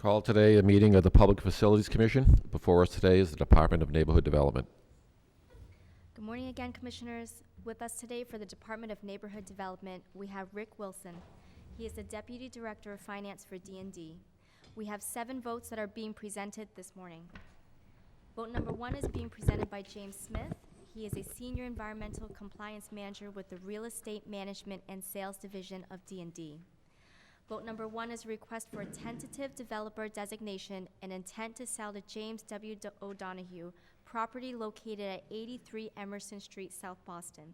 Call today a meeting of the Public Facilities Commission. Before us today is the Department of Neighborhood Development. Good morning again, Commissioners. With us today for the Department of Neighborhood Development, we have Rick Wilson. He is the Deputy Director of Finance for D&D. We have 7 votes that are being presented this morning. Vote number 1 is being presented by James Smith. He is a Senior Environmental Compliance Manager with the Real Estate Management and Sales Division of D&D. Vote number 1 is a request for a tentative developer designation and intent to sell to James W. O'Donoghue, property located at 83 Emerson Street, South Boston.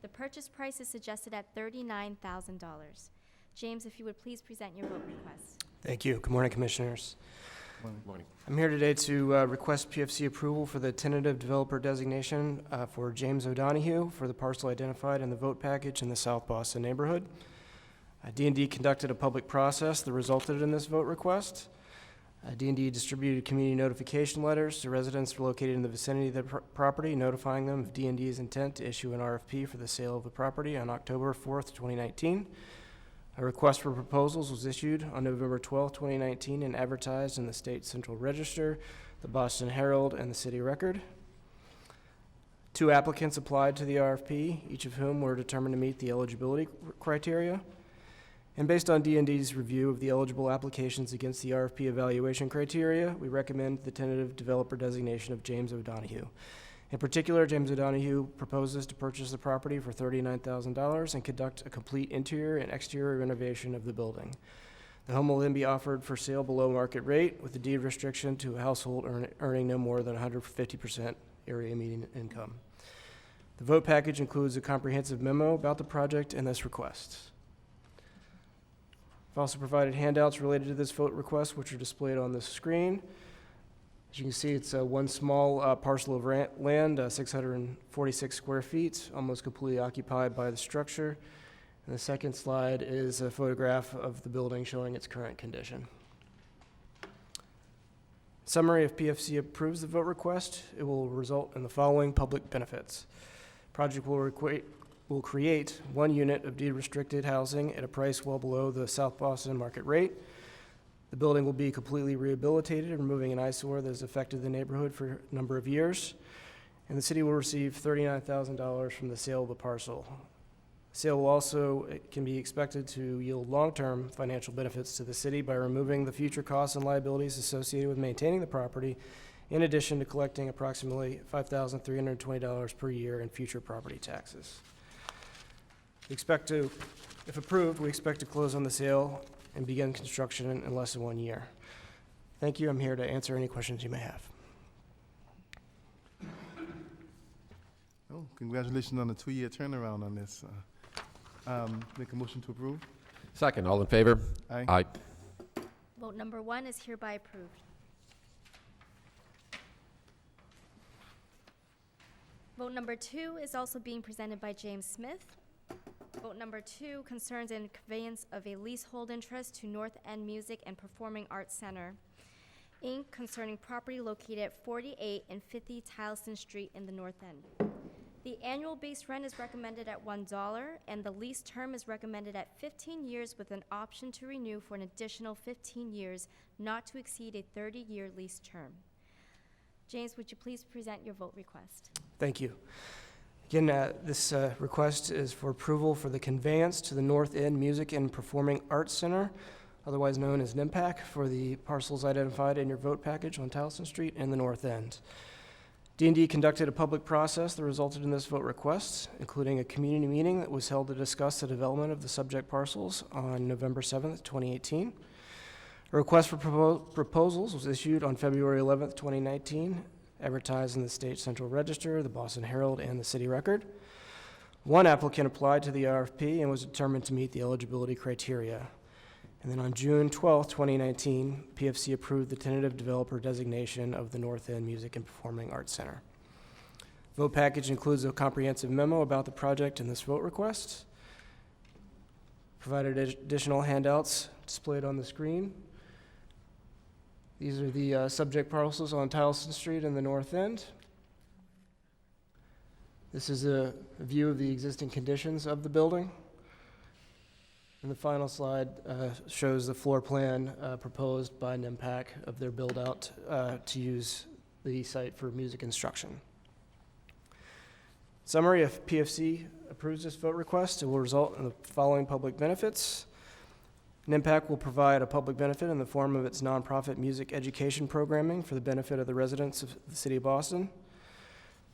The purchase price is suggested at $39,000. James, if you would please present your vote request. Thank you. Good morning, Commissioners. Morning. I'm here today to request PFC approval for the tentative developer designation for James O'Donoghue for the parcel identified in the vote package in the South Boston neighborhood. D&D conducted a public process that resulted in this vote request. D&D distributed community notification letters to residents located in the vicinity of the property, notifying them of D&D's intent to issue an RFP for the sale of the property on October 4th, 2019. A request for proposals was issued on November 12th, 2019, and advertised in the State Central Register, the Boston Herald, and the City Record. 2 applicants applied to the RFP, each of whom were determined to meet the eligibility criteria. And based on D&D's review of the eligible applications against the RFP evaluation criteria, we recommend the tentative developer designation of James O'Donoghue. In particular, James O'Donoghue proposes to purchase the property for $39,000 and conduct a complete interior and exterior renovation of the building. The home will then be offered for sale below market rate with a deed restriction to a household earning no more than 150% area median income. The vote package includes a comprehensive memo about the project and this request. I've also provided handouts related to this vote request, which are displayed on the screen. As you can see, it's one small parcel of land, 646 square feet, almost completely occupied by the structure. And the second slide is a photograph of the building showing its current condition. Summary: if PFC approves the vote request, it will result in the following public benefits. Project will create 1 unit of deed-restricted housing at a price well below the South Boston market rate. The building will be completely rehabilitated, removing an eyesore that has affected the neighborhood for a number of years. And the city will receive $39,000 from the sale of the parcel. The sale will also can be expected to yield long-term financial benefits to the city by removing the future costs and liabilities associated with maintaining the property, in addition to collecting approximately $5,320 per year in future property taxes. If approved, we expect to close on the sale and begin construction in less than 1 year. Thank you. I'm here to answer any questions you may have. Oh, congratulations on the 2-year turnaround on this. Make a motion to approve. Second, all in favor? Aye. Aye. Vote number 1 is hereby approved. Vote number 2 is also being presented by James Smith. Vote number 2 concerns a conveyance of a leasehold interest to North End Music and Performing Arts Center, Inc., concerning property located at 48 and 50 Tyleston Street in the North End. The annual base rent is recommended at $1, and the lease term is recommended at 15 years with an option to renew for an additional 15 years, not to exceed a 30-year lease term. James, would you please present your vote request? Thank you. Again, this request is for approval for the conveyance to the North End Music and Performing Arts Center, otherwise known as NIMPAC, for the parcels identified in your vote package on Tyleston Street in the North End. D&D conducted a public process that resulted in this vote request, including a community meeting that was held to discuss the development of the subject parcels on November 7th, 2018. A request for proposals was issued on February 11th, 2019, advertised in the State Central Register, the Boston Herald, and the City Record. 1 applicant applied to the RFP and was determined to meet the eligibility criteria. And then on June 12, 2019, PFC approved the tentative developer designation of the North End Music and Performing Arts Center. Vote package includes a comprehensive memo about the project and this vote request. Provided additional handouts displayed on the screen. These are the subject parcels on Tyleston Street in the North End. This is a view of the existing conditions of the building. And the final slide shows the floor plan proposed by NIMPAC of their build-out to use the site for music instruction. Summary: if PFC approves this vote request, it will result in the following public benefits. NIMPAC will provide a public benefit in the form of its nonprofit music education programming for the benefit of the residents of the City of Boston.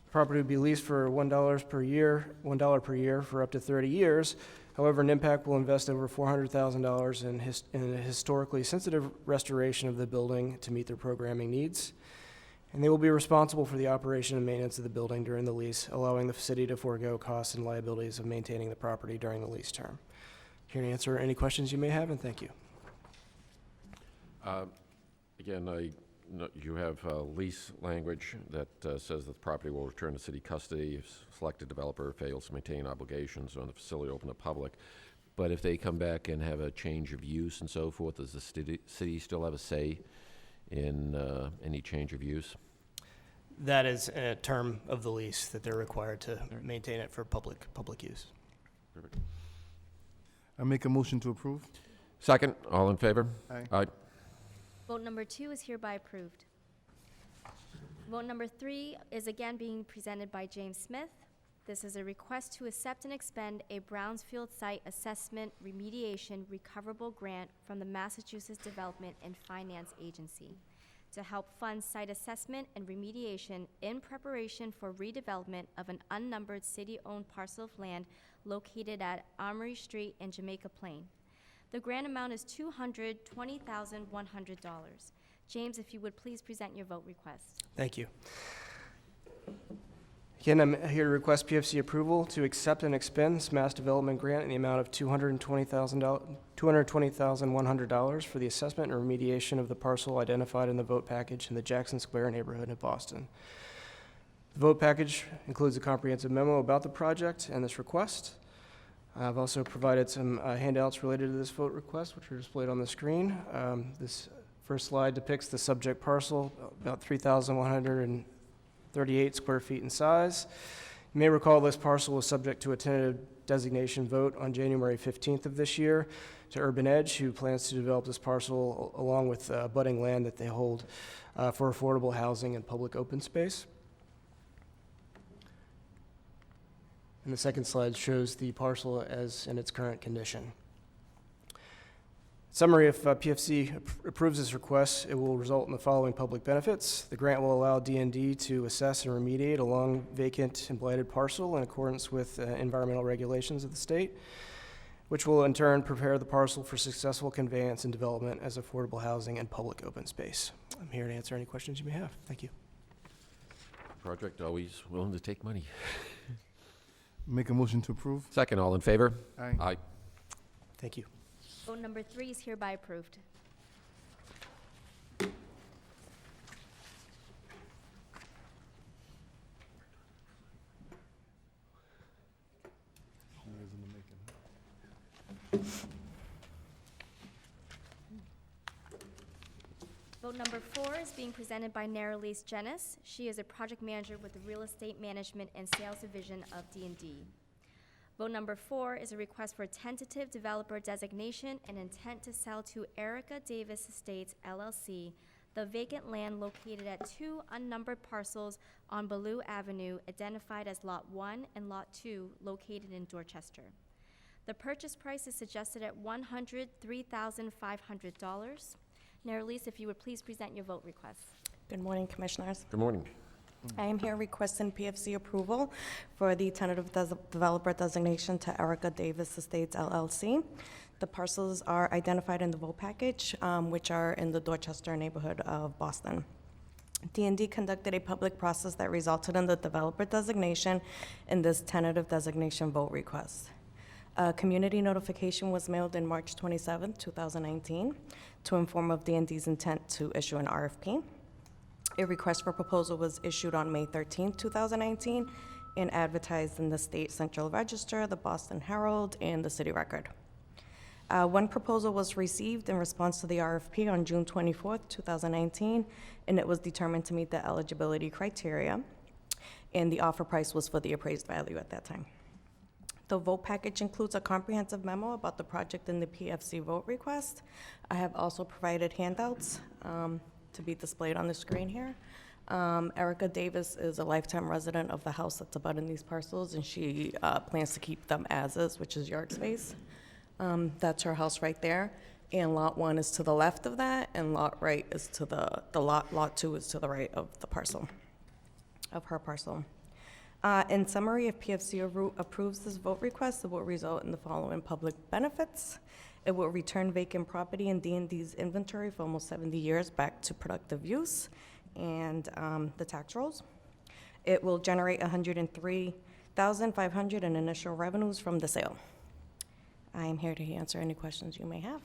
The property would be leased for $1 per year for up to 30 years. However, NIMPAC will invest over $400,000 in a historically sensitive restoration of the building to meet their programming needs. And they will be responsible for the operation and maintenance of the building during the lease, allowing the city to forego costs and liabilities of maintaining the property during the lease term. Here to answer any questions you may have, and thank you. Again, you have lease language that says that the property will return to city custody if selected developer fails to maintain obligations on the facility open to public. But if they come back and have a change of use and so forth, does the city still have a say in any change of use? That is a term of the lease that they're required to maintain it for public use. Perfect. I make a motion to approve. Second, all in favor? Aye. Aye. Vote number 2 is hereby approved. Vote number 3 is again being presented by James Smith. This is a request to accept and expend a Brownsfield Site Assessment Remediation Recoverable Grant from the Massachusetts Development and Finance Agency to help fund site assessment and remediation in preparation for redevelopment of an unnumbered city-owned parcel of land located at Armory Street and Jamaica Plain. The grant amount is $220,100. James, if you would please present your vote request. Thank you. Again, I'm here to request PFC approval to accept and expend this mass development grant in the amount of $220,100 for the assessment and remediation of the parcel identified in the vote package in the Jackson Square neighborhood of Boston. The vote package includes a comprehensive memo about the project and this request. I've also provided some handouts related to this vote request, which are displayed on the screen. This first slide depicts the subject parcel, about 3,138 square feet in size. You may recall this parcel was subject to a tentative designation vote on January 15th of this year to Urban Edge, who plans to develop this parcel along with budding land that they hold for affordable housing and public open space. And the second slide shows the parcel as in its current condition. Summary: if PFC approves this request, it will result in the following public benefits. The grant will allow D&D to assess and remediate a long vacant and blighted parcel in accordance with environmental regulations of the state, which will in turn prepare the parcel for successful conveyance and development as affordable housing and public open space. I'm here to answer any questions you may have. Thank you. Project always willing to take money. Make a motion to approve. Second, all in favor? Aye. Aye. Thank you. Vote number 3 is hereby approved. Vote number 4 is being presented by Naralise Jenis. She is a project manager with the Real Estate Management and Sales Division of D&D. Vote number 4 is a request for tentative developer designation and intent to sell to Erica Davis Estates, LLC, the vacant land located at 2 unnumbered parcels on Ballou Avenue, identified as Lot 1 and Lot 2, located in Dorchester. The purchase price is suggested at $103,500. Naralise, if you would please present your vote request. Good morning, Commissioners. Good morning. I am here requesting PFC approval for the tentative developer designation to Erica Davis Estates LLC. The parcels are identified in the vote package, which are in the Dorchester neighborhood of Boston. D&D conducted a public process that resulted in the developer designation in this tentative designation vote request. A community notification was mailed in March 27, 2019, to inform of D&D's intent to issue an RFP. A request for proposal was issued on May 13, 2019, and advertised in the State Central Register, the Boston Herald, and the City Record. One proposal was received in response to the RFP on June 24, 2019, and it was determined to meet the eligibility criteria, and the offer price was for the appraised value at that time. The vote package includes a comprehensive memo about the project and the PFC vote request. I have also provided handouts to be displayed on the screen here. Erica Davis is a lifetime resident of the house that's abutting these parcels, and she plans to keep them as is, which is yard space. That's her house right there, and Lot 1 is to the left of that, and Lot right is to Lot 2 is to the right of the parcel, of her parcel. In summary, if PFC approves this vote request, it will result in the following public benefits. It will return vacant property in D&D's inventory for almost 70 years back to productive use and the tax rolls. It will generate $103,500 in initial revenues from the sale. I am here to answer any questions you may have.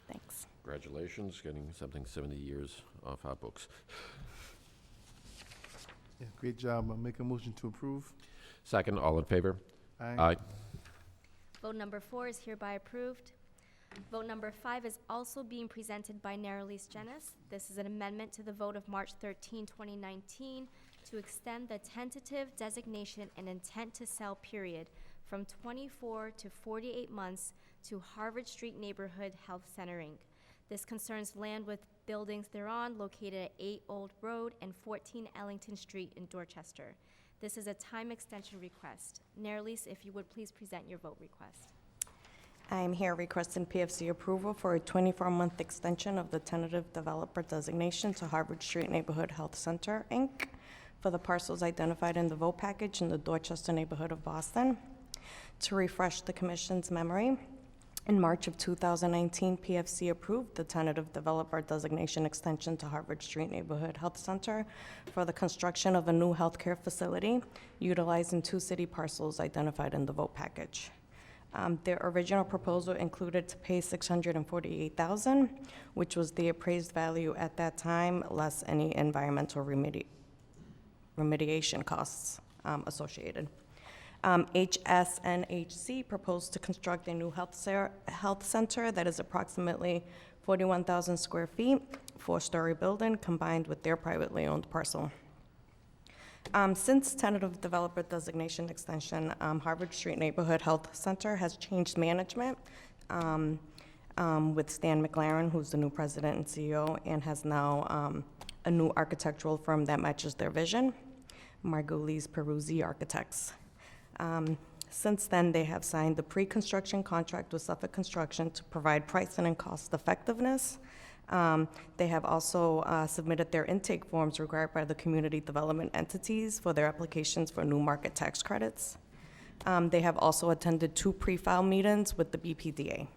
Thanks. Congratulations, getting something 70 years off our books. Yeah, great job. I'll make a motion to approve. Second, all in favor? Aye. Vote number 4 is hereby approved. Vote number 5 is also being presented by Nerlise Jenis. This is an amendment to the vote of March 13, 2019, to extend the tentative designation and intent to sell period from 24 to 48 months to Harvard Street Neighborhood Health Center, Inc. This concerns land with buildings thereon located at 8 Old Road and 14 Ellington Street in Dorchester. This is a time extension request. Nerlise, if you would please present your vote request. I am here requesting PFC approval for a 24-month extension of the tentative developer designation to Harvard Street Neighborhood Health Center, Inc. for the parcels identified in the vote package in the Dorchester neighborhood of Boston. To refresh the Commission's memory, in March of 2019, PFC approved the tentative developer designation extension to Harvard Street Neighborhood Health Center for the construction of a new healthcare facility utilizing 2 city parcels identified in the vote package. Their original proposal included to pay $648,000, which was the appraised value at that time, less any environmental remediation costs associated. HSNHC proposed to construct a new health center that is approximately 41,000 square feet, 4-story building combined with their privately owned parcel. Since tentative developer designation extension, Harvard Street Neighborhood Health Center has changed management with Stan McLaren, who's the new president and CEO, and has now a new architectural firm that matches their vision, Margulies Peruzzi Architects. Since then, they have signed the pre-construction contract with Suffolk Construction to provide pricing and cost effectiveness. They have also submitted their intake forms required by the community development entities for their applications for new market tax credits. They have also attended 2 pre-file meetings with the BPDA.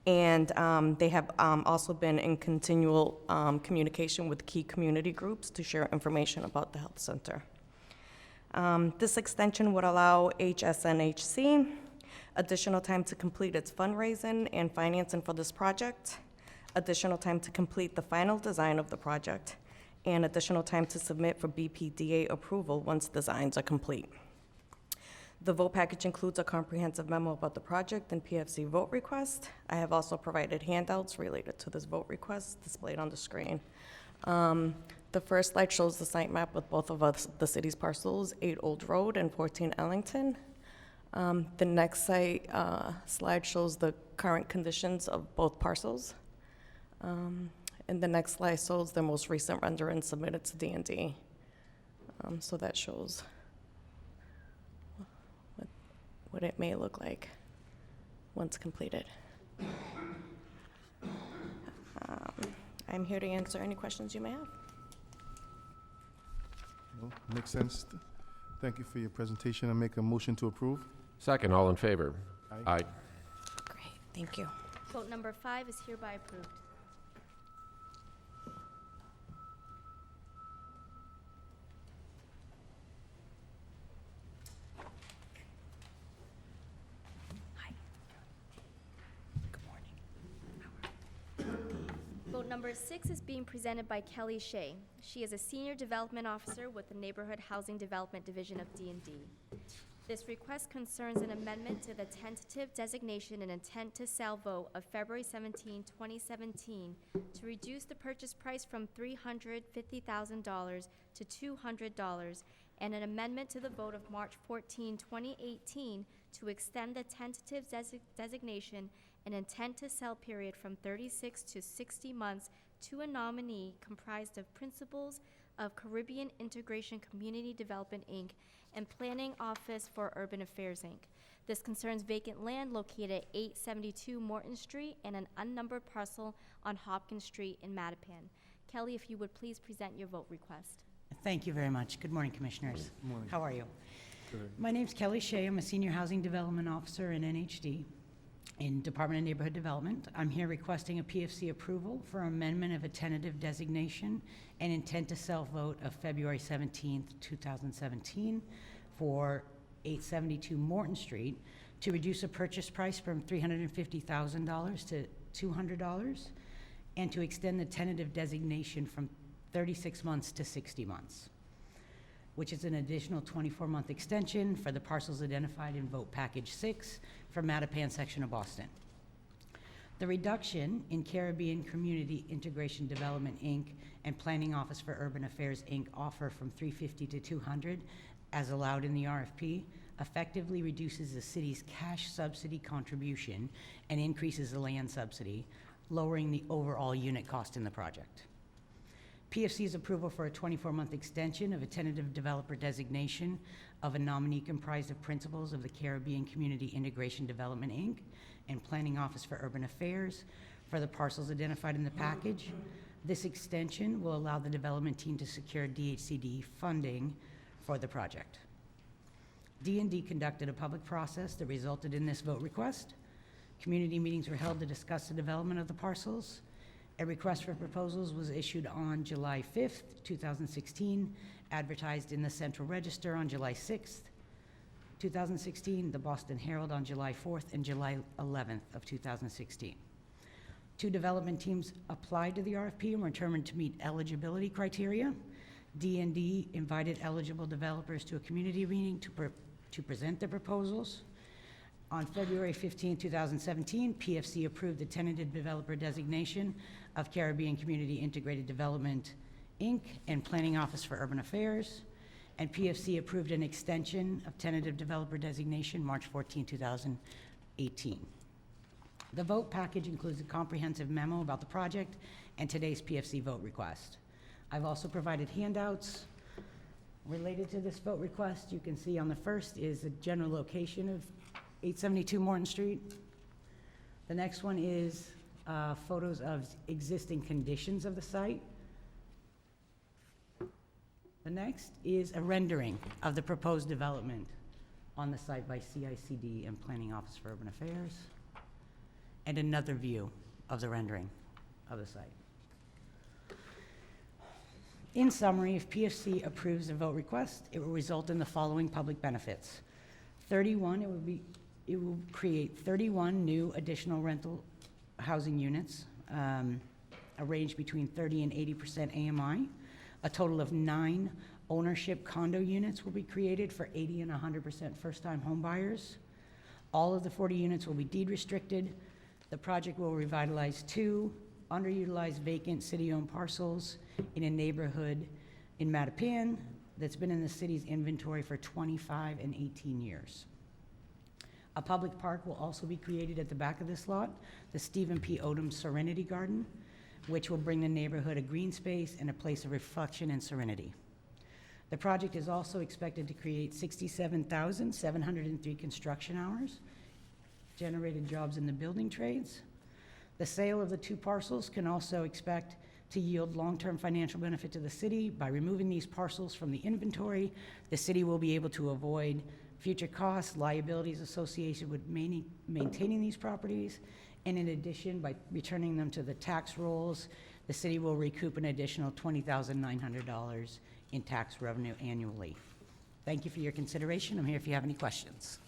And they have also been in continual communication with key community groups to share information about the health center. This extension would allow HSNHC additional time to complete its fundraising and financing for this project, additional time to complete the final design of the project, and additional time to submit for BPDA approval once designs are complete. The vote package includes a comprehensive memo about the project and PFC vote request. I have also provided handouts related to this vote request displayed on the screen. The first slide shows the site map with both of the city's parcels, 8 Old Road and 14 Ellington. The next slide shows the current conditions of both parcels. And the next slide shows the most recent rendering submitted to D&D. So that shows what it may look like once completed. I'm here to answer any questions you may have. No, makes sense. Thank you for your presentation. I make a motion to approve. Second, all in favor? Aye. Great, thank you. Vote number 5 is hereby approved. Vote number 6 is being presented by Kelly Shea. She is a Senior Development Officer with the Neighborhood Housing Development Division of D&D. This request concerns an amendment to the tentative designation and intent to sell vote of February 17, 2017, to reduce the purchase price from $350,000 to $200 and an amendment to the vote of March 14, 2018 to extend the tentative designation and intent to sell period from 36 to 60 months to a nominee comprised of principals of Caribbean Integration Community Development, Inc. and Planning Office for Urban Affairs, Inc. This concerns vacant land located at 872 Morton Street and an unnumbered parcel on Hopkins Street in Mattapan. Kelly, if you would please present your vote request. Thank you very much. Good morning, Commissioners. Good morning. How are you? Good. My name's Kelly Shea. I'm a Senior Housing Development Officer in NHD in Department of Neighborhood Development. I'm here requesting a PFC approval for amendment of a tentative designation and intent to sell vote of February 17th, 2017 for 872 Morton Street to reduce a purchase price from $350,000 to $200 and to extend the tentative designation from 36 months to 60 months, which is an additional 24-month extension for the parcels identified in Vote Package 6 for Mattapan section of Boston. The reduction in Caribbean Community Integration Development, Inc. and Planning Office for Urban Affairs, Inc. offer from $350 to $200, as allowed in the RFP, effectively reduces the city's cash subsidy contribution and increases the land subsidy, lowering the overall unit cost in the project. PFC's approval for a 24-month extension of a tentative developer designation of a nominee comprised of principals of the Caribbean Community Integration Development, Inc. and Planning Office for Urban Affairs for the parcels identified in the package. This extension will allow the development team to secure DHCD funding for the project. D&D conducted a public process that resulted in this vote request. Community meetings were held to discuss the development of the parcels. A request for proposals was issued on July 5th, 2016, advertised in the Central Register on July 6th, 2016, the Boston Herald on July 4th, and July 11th of 2016. Two development teams applied to the RFP and were determined to meet eligibility criteria. D&D invited eligible developers to a community meeting to present their proposals. On February 15, 2017, PFC approved the tentative developer designation of Caribbean Community Integrated Development, Inc. and Planning Office for Urban Affairs, and PFC approved an extension of tentative developer designation March 14, 2018. The vote package includes a comprehensive memo about the project and today's PFC vote request. I've also provided handouts related to this vote request. You can see on the first is the general location of 872 Morton Street. The next one is photos of existing conditions of the site. The next is a rendering of the proposed development on the site by CICD and Planning Office for Urban Affairs, and another view of the rendering of the site. In summary, if PFC approves the vote request, it will result in the following public benefits. 31, it will create 31 new additional rental housing units, arranged between 30 and 80% AMI. A total of 9 ownership condo units will be created for 80 and 100% first-time home buyers. All of the 40 units will be deed restricted. The project will revitalize 2 underutilized vacant city-owned parcels in a neighborhood in Mattapan that's been in the city's inventory for 25 and 18 years. A public park will also be created at the back of this lot, the Stephen P. Odom Serenity Garden, which will bring the neighborhood a green space and a place of reflection and serenity. The project is also expected to create 67,703 construction hours, generated jobs in the building trades. The sale of the 2 parcels can also expect to yield long-term financial benefit to the city. By removing these parcels from the inventory, the city will be able to avoid future costs, liabilities associated with maintaining these properties, and in addition, by returning them to the tax rolls, the city will recoup an additional $20,900 in tax revenue annually. Thank you for your consideration. I'm here if you have any questions.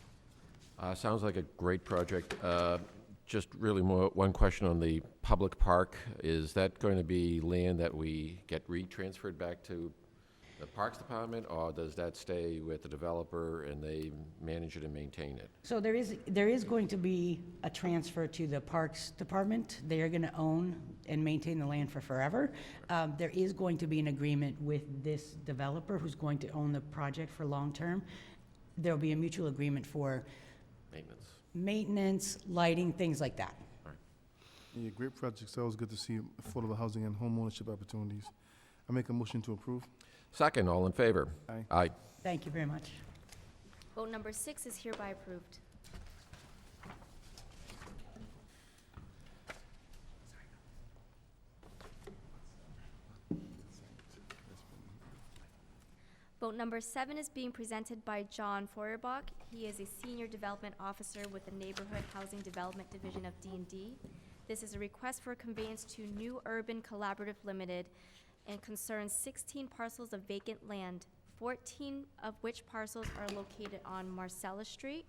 Sounds like a great project. Just really one question on the public park. Is that going to be land that we get retransferred back to the Parks Department, or does that stay with the developer and they manage it and maintain it? So there is going to be a transfer to the Parks Department. They are going to own and maintain the land for forever. There is going to be an agreement with this developer who's going to own the project for long-term. There'll be a mutual agreement for Maintenance. maintenance, lighting, things like that. Yeah, great projects. Always good to see affordable housing and home ownership opportunities. I make a motion to approve. Second, all in favor? Aye. Aye. Thank you very much. Vote number 6 is hereby approved. Vote number 7 is being presented by John Feuerbach. He is a Senior Development Officer with the Neighborhood Housing Development Division of D&D. This is a request for conveyance to New Urban Collaborative Limited and concerns 16 parcels of vacant land, 14 of which parcels are located on Marcellus Street,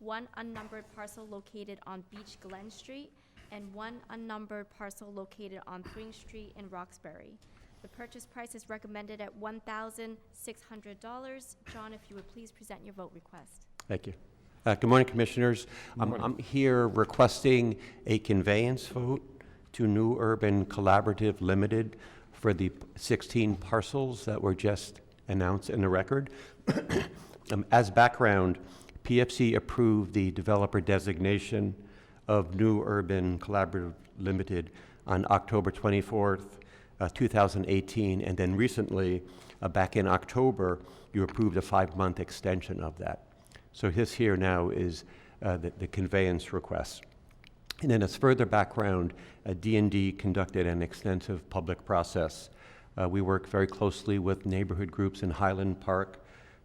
1 unnumbered parcel located on Beach Glen Street, and 1 unnumbered parcel located on Spring Street in Roxbury. The purchase price is recommended at $1,600. John, if you would please present your vote request. Thank you. Good morning, Commissioners. I'm here requesting a conveyance vote to New Urban Collaborative Limited for the 16 parcels that were just announced in the record. As background, PFC approved the developer designation of New Urban Collaborative Limited on October 24th, 2018, and then recently, back in October, you approved a 5-month extension of that. So this here now is the conveyance request. And then as further background, D&D conducted an extensive public process. We worked very closely with neighborhood groups in Highland Park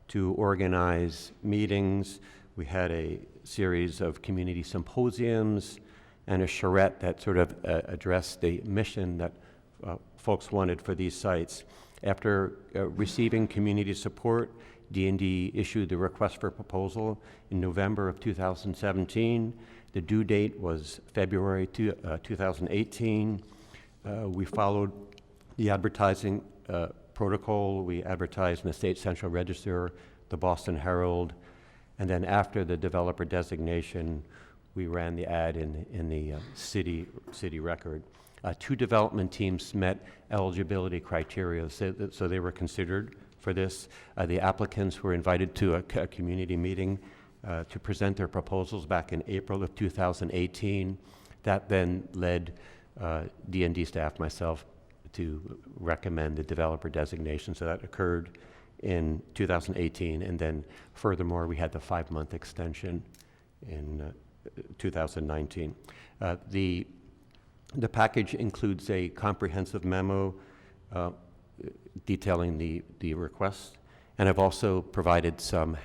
to organize meetings. We had a series of community symposiums and a charrette that sort of addressed the mission that folks wanted for these sites. After receiving community support, D&D issued the request for proposal in November of 2017. The due date was February 2018. We followed the advertising protocol. We advertised in the State Central Register, the Boston Herald, and then after the developer designation, we ran the ad in the city record. 2 development teams met eligibility criteria, so they were considered for this. The applicants were invited to a community meeting to present their proposals back in April of 2018. That then led D&D staff, myself, to recommend the developer designation. So that occurred in 2018, and then furthermore, we had the 5-month extension in 2019. The package includes a comprehensive memo detailing the request, and I've also provided some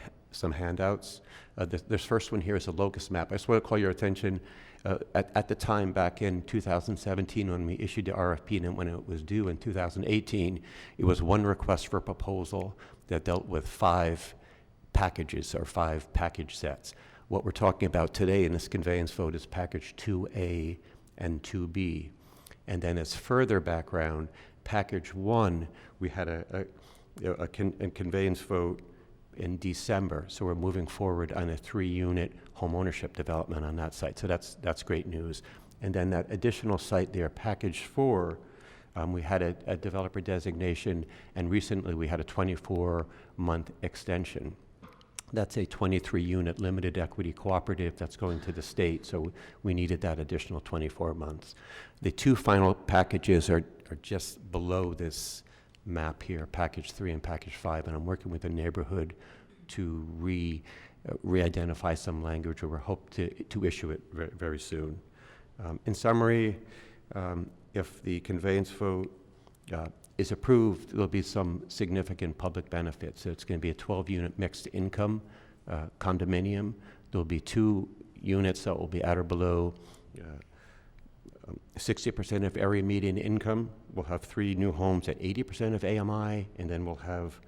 handouts. This first one here is a locus map. I just want to call your attention, at the time back in 2017 when we issued the RFP and when it was due in 2018, it was 1 request for proposal that dealt with 5 packages or 5 package sets. What we're talking about today in this conveyance vote is package 2A and 2B. And then as further background, package 1, we had a conveyance vote in December, so we're moving forward on a 3-unit home ownership development on that site. So that's great news. And then that additional site there, package 4, we had a developer designation, and recently we had a 24-month extension. That's a 23-unit limited equity cooperative that's going to the state, so we needed that additional 24 months. The 2 final packages are just below this map here, package 3 and package 5, and I'm working with the neighborhood to re-identify some language, or we hope to issue it very soon. In summary, if the conveyance vote is approved, there'll be some significant public benefits. So it's going to be a 12-unit mixed income condominium. There'll be 2 units that will be at or below 60% of area median income. We'll have 3 new homes at 80% of AMI, and then we'll have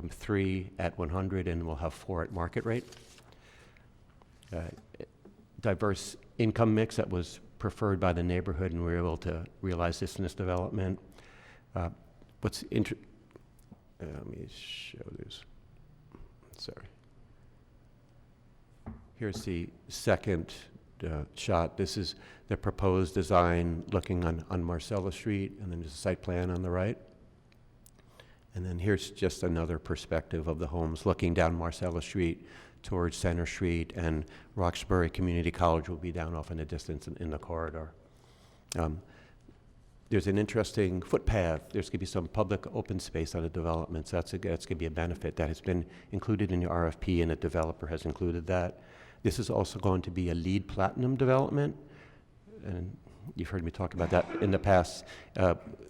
3 at 100, and we'll have 4 at market rate. Diverse income mix that was preferred by the neighborhood, and we were able to realize this in this development. Let me show this. Sorry. Here's the second shot. This is the proposed design looking on Marcella Street, and then there's a site plan on the right. And then here's just another perspective of the homes looking down Marcella Street towards Center Street, and Roxbury Community College will be down off in the distance in the corridor. There's an interesting footpath. There's going to be some public open space on the development, so that's going to be a benefit. That has been included in your RFP, and the developer has included that. This is also going to be a LEED Platinum development, and you've heard me talk about that in the past.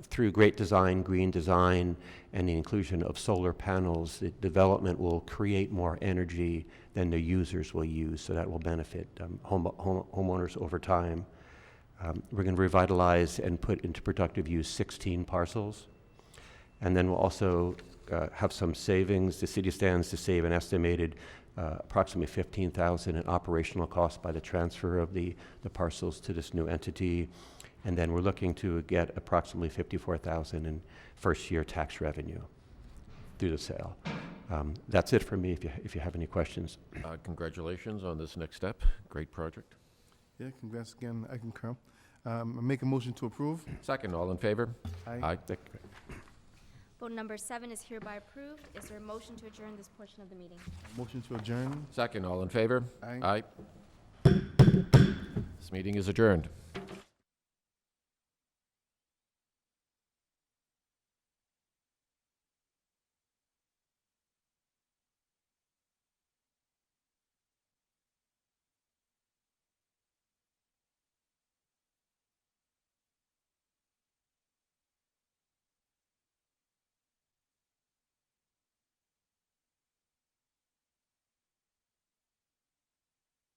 Through great design, green design, and the inclusion of solar panels, the development will create more energy than the users will use, so that will benefit homeowners over time. We're going to revitalize and put into productive use 16 parcels. And then we'll also have some savings. The city stands to save an estimated approximately $15,000 in operational costs by the transfer of the parcels to this new entity. And then we're looking to get approximately $54,000 in first-year tax revenue through the sale. That's it for me, if you have any questions. Congratulations on this next step. Great project. Yeah, congrats again. I concur. I make a motion to approve. Second, all in favor? Aye. Vote number 7 is hereby approved. Is there a motion to adjourn this portion of the meeting? Motion to adjourn. Second, all in favor? Aye. This meeting is adjourned.